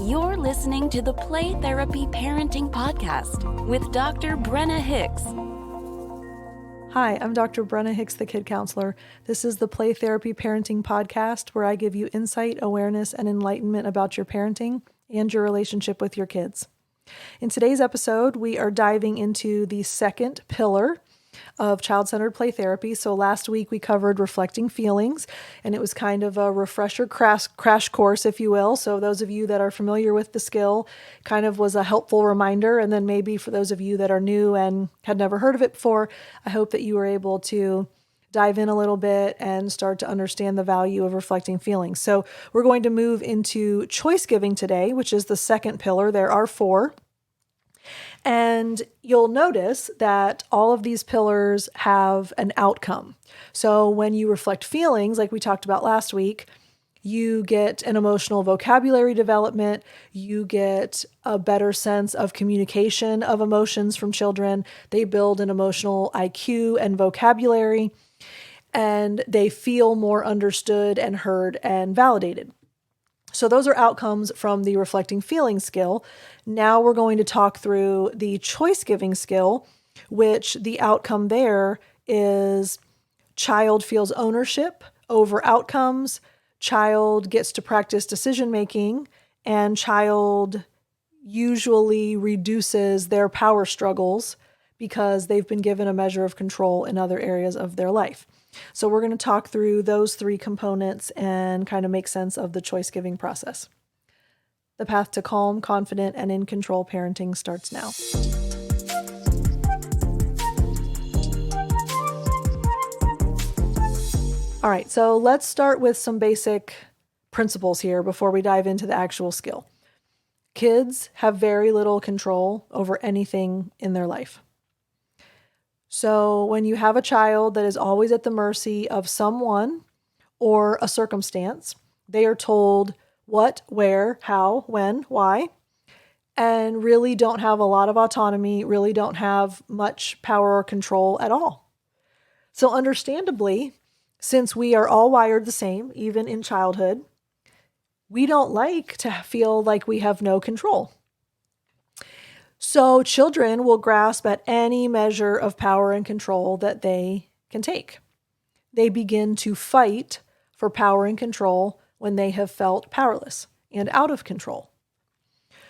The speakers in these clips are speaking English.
You're listening to the Play Therapy Parenting Podcast with Dr. Brenna Hicks. Hi, I'm Dr. Brenna Hicks, the Kid Counselor. This is the Play Therapy Parenting Podcast, where I give you insight, awareness, and enlightenment about your parenting and your relationship with your kids. In today's episode, we are diving into the second pillar of child-centered play therapy. So last week we covered reflecting feelings, and it was kind of a refresher crash course, if you will. So those of you that are familiar with the skill, kind of was a helpful reminder. And then maybe for those of you that are new and had never heard of it before, I hope that you were able to dive in a little bit and start to understand the value of reflecting feelings. So we're going to move into choice giving today, which is the second pillar. There are 4. And you'll notice that all of these pillars have an outcome. So when you reflect feelings, like we talked about last week, you get an emotional vocabulary development, you get a better sense of communication of emotions from children, they build an emotional IQ and vocabulary, and they feel more understood and heard and validated. So those are outcomes from the reflecting feelings skill. Now we're going to talk through the choice giving skill, which the outcome there is child feels ownership over outcomes, child gets to practice decision making, and child usually reduces their power struggles because they've been given a measure of control in other areas of their life. So we're going to talk through those 3 components and kind of make sense of the choice giving process. The path to calm, confident, and in control parenting starts now. All right, so let's start with some basic principles here before we dive into the actual skill. Kids have very little control over anything in their life. So when you have a child that is always at the mercy of someone or a circumstance, they are told what, where, how, when, why, and really don't have a lot of autonomy, really don't have much power or control at all. So understandably, since we are all wired the same, even in childhood, we don't like to feel like we have no control. So children will grasp at any measure of power and control that they can take. They begin to fight for power and control when they have felt powerless and out of control.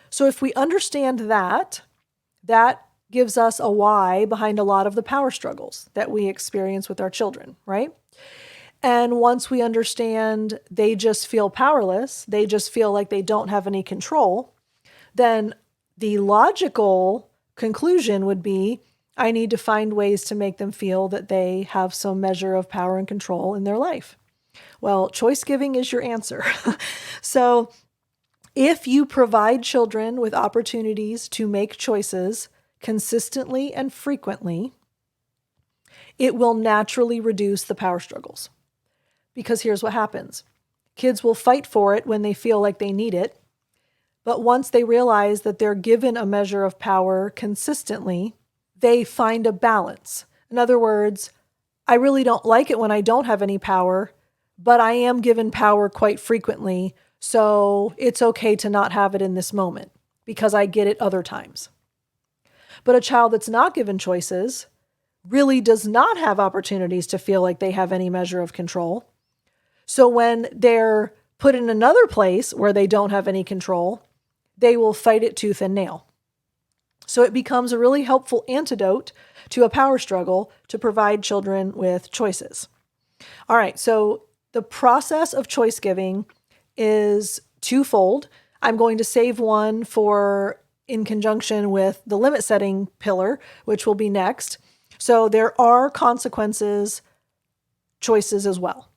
So if we understand that, that gives us a why behind a lot of the power struggles that we experience with our children, right? And once we understand they just feel powerless, they just feel like they don't have any control, then the logical conclusion would be, I need to find ways to make them feel that they have some measure of power and control in their life. Well, choice giving is your answer. So if you provide children with opportunities to make choices consistently and frequently, it will naturally reduce the power struggles. Because here's what happens. Kids will fight for it when they feel like they need it. But once they realize that they're given a measure of power consistently, they find a balance. In other words, I really don't like it when I don't have any power, but I am given power quite frequently, so it's okay to not have it in this moment because I get it other times. But a child that's not given choices really does not have opportunities to feel like they have any measure of control. So when they're put in another place where they don't have any control, they will fight it tooth and nail. So it becomes a really helpful antidote to a power struggle to provide children with choices. All right, so the process of choice giving is twofold. I'm going to save one for in conjunction with the limit setting pillar, which will be next. So there are consequences, choices as well.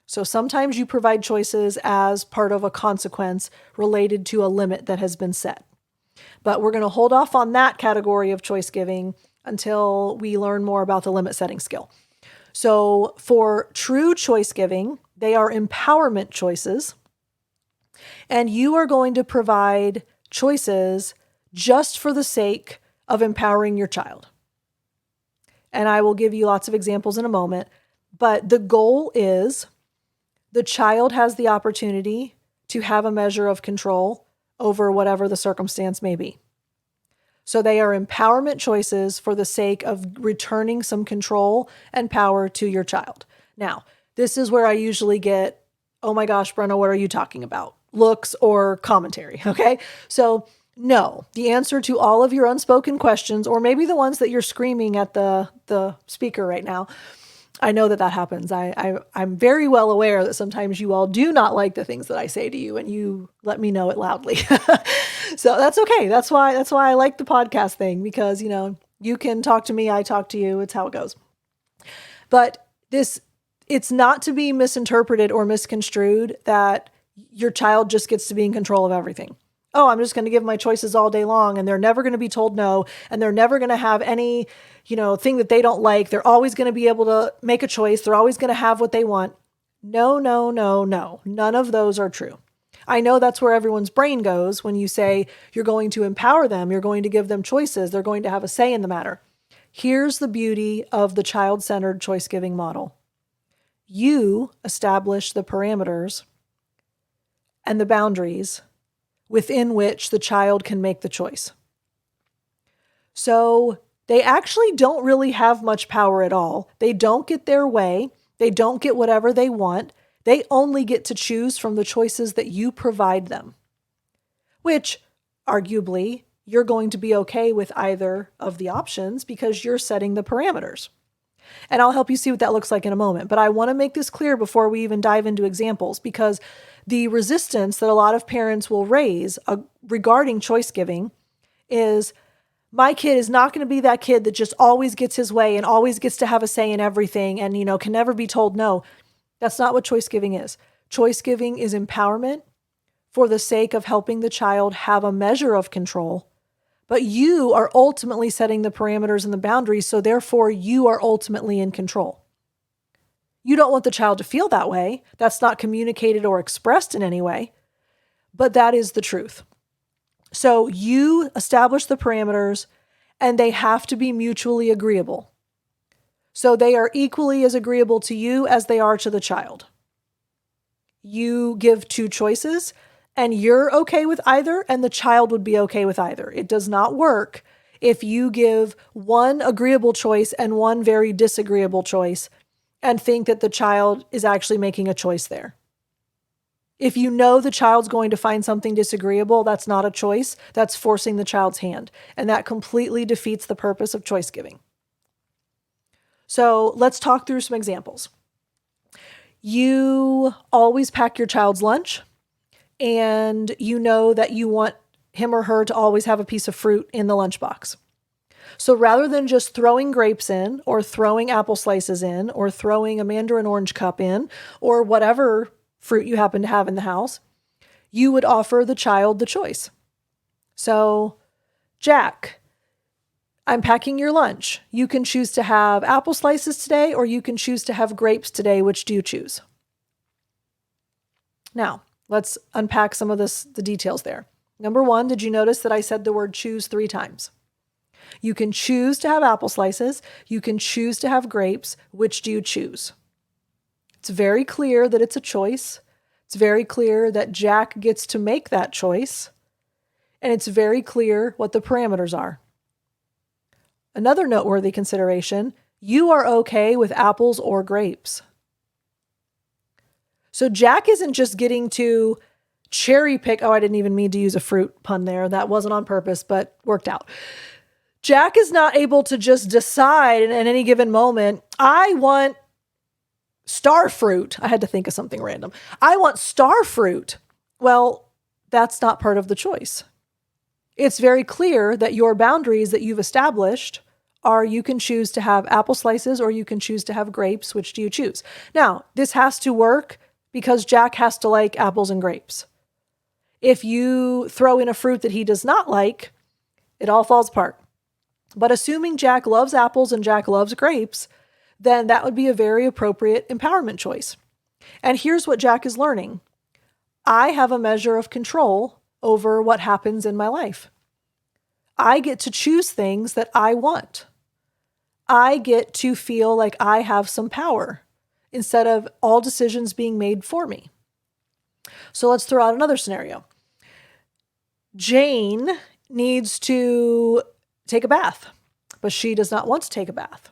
So sometimes you provide choices as part of a consequence related to a limit that has been set. But we're going to hold off on that category of choice giving until we learn more about the limit setting skill. So for true choice giving, they are empowerment choices. And you are going to provide choices just for the sake of empowering your child. And I will give you lots of examples in a moment. But the goal is the child has the opportunity to have a measure of control over whatever the circumstance may be. So they are empowerment choices for the sake of returning some control and power to your child. Now, this is where I usually get, oh my gosh, Brenna, what are you talking about? Looks or commentary, okay? So no, the answer to all of your unspoken questions, or maybe the ones that you're screaming at the speaker right now, I know that happens. I'm very well aware that sometimes you all do not like the things that I say to you, and you let me know it loudly. So that's okay. That's why I like the podcast thing, because, you can talk to me, I talk to you. It's how it goes. But it's not to be misinterpreted or misconstrued that your child just gets to be in control of everything. Oh, I'm just going to give my choices all day long, and they're never going to be told no, and they're never going to have any, thing that they don't like. They're always going to be able to make a choice. They're always going to have what they want. No, no, no, no. None of those are true. I know that's where everyone's brain goes when you say you're going to empower them, you're going to give them choices, they're going to have a say in the matter. Here's the beauty of the child-centered choice-giving model. You establish the parameters and the boundaries within which the child can make the choice. So they actually don't really have much power at all. They don't get their way. They don't get whatever they want. They only get to choose from the choices that you provide them, which arguably you're going to be okay with either of the options because you're setting the parameters. And I'll help you see what that looks like in a moment. But I want to make this clear before we even dive into examples, because the resistance that a lot of parents will raise regarding choice giving is, my kid is not going to be that kid that just always gets his way and always gets to have a say in everything and, can never be told no. That's not what choice giving is. Choice giving is empowerment for the sake of helping the child have a measure of control. But you are ultimately setting the parameters and the boundaries, so therefore you are ultimately in control. You don't want the child to feel that way. That's not communicated or expressed in any way, but that is the truth. So you establish the parameters, and they have to be mutually agreeable. So they are equally as agreeable to you as they are to the child. You give two choices, and you're okay with either, and the child would be okay with either. It does not work if you give one agreeable choice and one very disagreeable choice and think that the child is actually making a choice there. If you know the child's going to find something disagreeable, that's not a choice. That's forcing the child's hand. And that completely defeats the purpose of choice giving. So let's talk through some examples. You always pack your child's lunch, and you know that you want him or her to always have a piece of fruit in the lunchbox. So rather than just throwing grapes in, or throwing apple slices in, or throwing a mandarin orange cup in, or whatever fruit you happen to have in the house, you would offer the child the choice. So, Jack, I'm packing your lunch. You can choose to have apple slices today, or you can choose to have grapes today. Which do you choose? Now, let's unpack some of the details there. Number one, did you notice that I said the word choose 3 times? You can choose to have apple slices. You can choose to have grapes. Which do you choose? It's very clear that it's a choice. It's very clear that Jack gets to make that choice. And it's very clear what the parameters are. Another noteworthy consideration, you are okay with apples or grapes. So Jack isn't just getting to cherry pick. Oh, I didn't even mean to use a fruit pun there. That wasn't on purpose, but worked out. Jack is not able to just decide at any given moment, I want star fruit. I had to think of something random. I want star fruit. Well, that's not part of the choice. It's very clear that your boundaries that you've established are, you can choose to have apple slices or you can choose to have grapes. Which do you choose? Now, this has to work because Jack has to like apples and grapes. If you throw in a fruit that he does not like, it all falls apart. But assuming Jack loves apples and Jack loves grapes, then that would be a very appropriate empowerment choice. And here's what Jack is learning. I have a measure of control over what happens in my life. I get to choose things that I want. I get to feel like I have some power instead of all decisions being made for me. So let's throw out another scenario. Jane needs to take a bath, but she does not want to take a bath.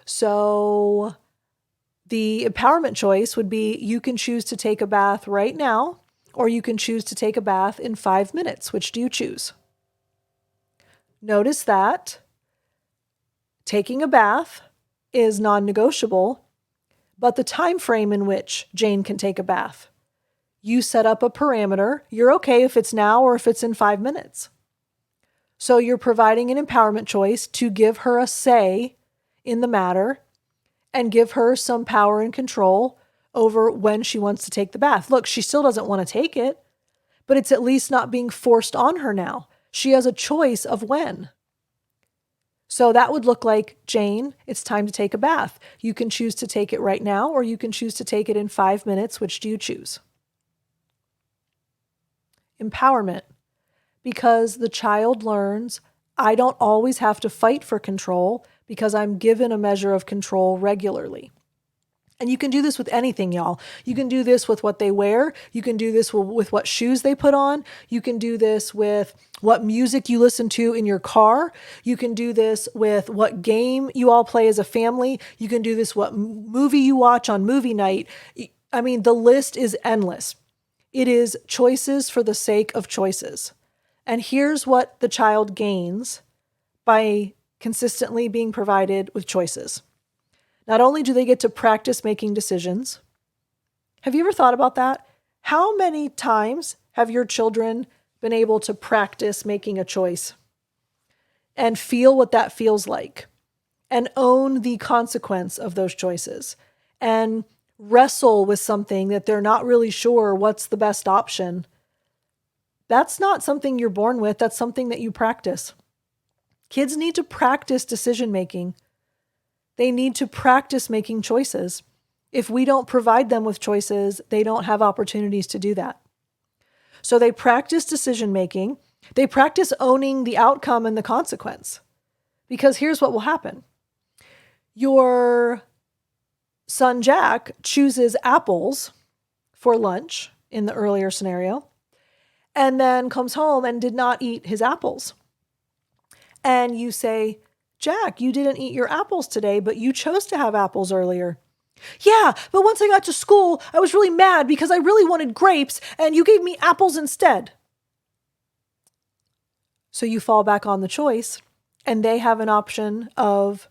So the empowerment choice would be you can choose to take a bath right now, or you can choose to take a bath in 5 minutes. Which do you choose? Notice that taking a bath is non-negotiable, but the time frame in which Jane can take a bath, you set up a parameter. You're okay if it's now or if it's in 5 minutes. So you're providing an empowerment choice to give her a say in the matter and give her some power and control over when she wants to take the bath. Look, she still doesn't want to take it, but it's at least not being forced on her now. She has a choice of when. So that would look like, Jane, it's time to take a bath. You can choose to take it right now, or you can choose to take it in 5 minutes. Which do you choose? Empowerment. Because the child learns, I don't always have to fight for control because I'm given a measure of control regularly. And you can do this with anything, y'all. You can do this with what they wear. You can do this with what shoes they put on. You can do this with what music you listen to in your car. You can do this with what game you all play as a family. You can do this what movie you watch on movie night. I mean, the list is endless. It is choices for the sake of choices. And here's what the child gains by consistently being provided with choices. Not only do they get to practice making decisions, have you ever thought about that? How many times have your children been able to practice making a choice and feel what that feels like and own the consequence of those choices and wrestle with something that they're not really sure what's the best option? That's not something you're born with. That's something that you practice. Kids need to practice decision making. They need to practice making choices. If we don't provide them with choices, they don't have opportunities to do that. So they practice decision making. They practice owning the outcome and the consequence. Because here's what will happen. Your son Jack chooses apples for lunch in the earlier scenario, and then comes home and did not eat his apples. And you say, Jack, you didn't eat your apples today, but you chose to have apples earlier. Yeah, but once I got to school, I was really mad because I really wanted grapes and you gave me apples instead. So you fall back on the choice, and they have an option of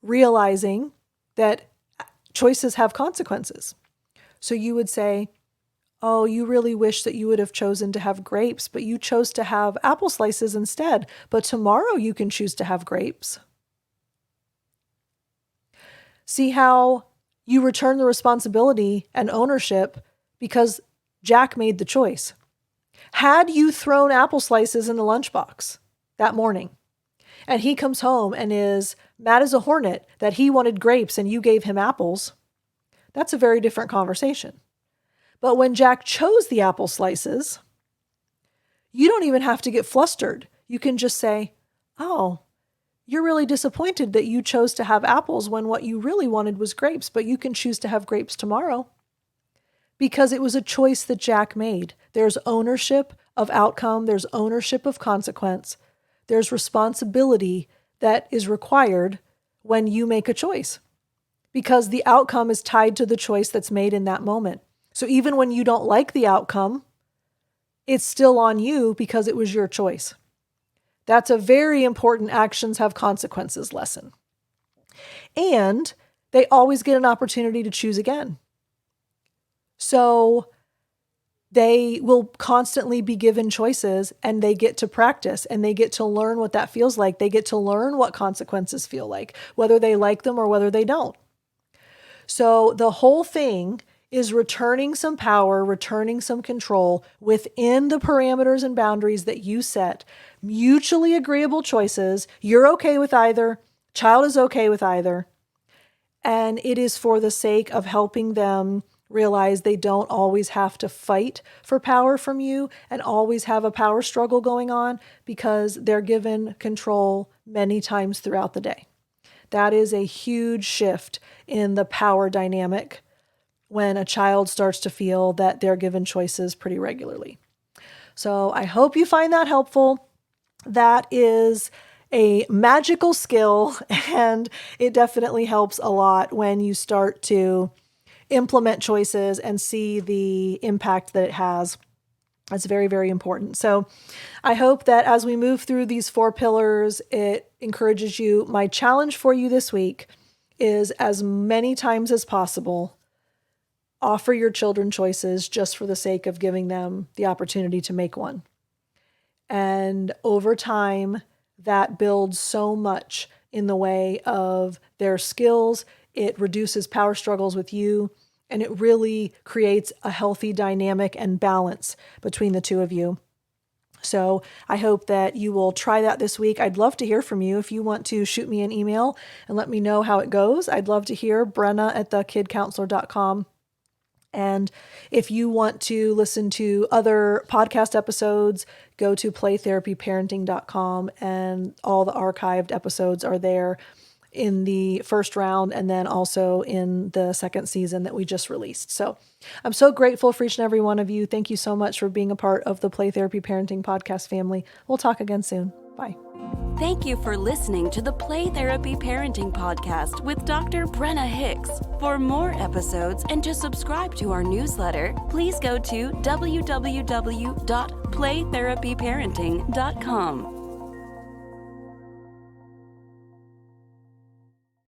realizing that choices have consequences. So you would say, oh, you really wish that you would have chosen to have grapes, but you chose to have apple slices instead. But tomorrow you can choose to have grapes. See how you return the responsibility and ownership because Jack made the choice. Had you thrown apple slices in the lunchbox that morning, and he comes home and is mad as a hornet that he wanted grapes and you gave him apples, that's a very different conversation. But when Jack chose the apple slices, you don't even have to get flustered. You can just say, oh, you're really disappointed that you chose to have apples when what you really wanted was grapes, but you can choose to have grapes tomorrow. Because it was a choice that Jack made. There's ownership of outcome. There's ownership of consequence. There's responsibility that is required when you make a choice. Because the outcome is tied to the choice that's made in that moment. So even when you don't like the outcome, it's still on you because it was your choice. That's a very important actions have consequences lesson. And they always get an opportunity to choose again. So they will constantly be given choices, and they get to practice, and they get to learn what that feels like. They get to learn what consequences feel like, whether they like them or whether they don't. So the whole thing is returning some power, returning some control within the parameters and boundaries that you set. Mutually agreeable choices. You're okay with either. Child is okay with either. And it is for the sake of helping them realize they don't always have to fight for power from you and always have a power struggle going on, because they're given control many times throughout the day. That is a huge shift in the power dynamic when a child starts to feel that they're given choices pretty regularly. So I hope you find that helpful. That is a magical skill, and it definitely helps a lot when you start to implement choices and see the impact that it has. It's very, very important. So I hope that as we move through these 4 pillars, it encourages you. My challenge for you this week is, as many times as possible, offer your children choices just for the sake of giving them the opportunity to make one. And over time, that builds so much in the way of their skills. It reduces power struggles with you, and it really creates a healthy dynamic and balance between the two of you. So I hope that you will try that this week. I'd love to hear from you. If you want to shoot me an email and let me know how it goes, I'd love to hear. Brenna@thekidcounselor.com. And if you want to listen to other podcast episodes, go to playtherapyparenting.com, and all the archived episodes are there in the first round and then also in the second season that we just released. So I'm so grateful for each and every one of you. Thank you so much for being a part of the Play Therapy Parenting podcast family. We'll talk again soon. Bye. Thank you for listening to the Play Therapy Parenting Podcast with Dr. Brenna Hicks. For more episodes and to subscribe to our newsletter, please go to www.playtherapyparenting.com.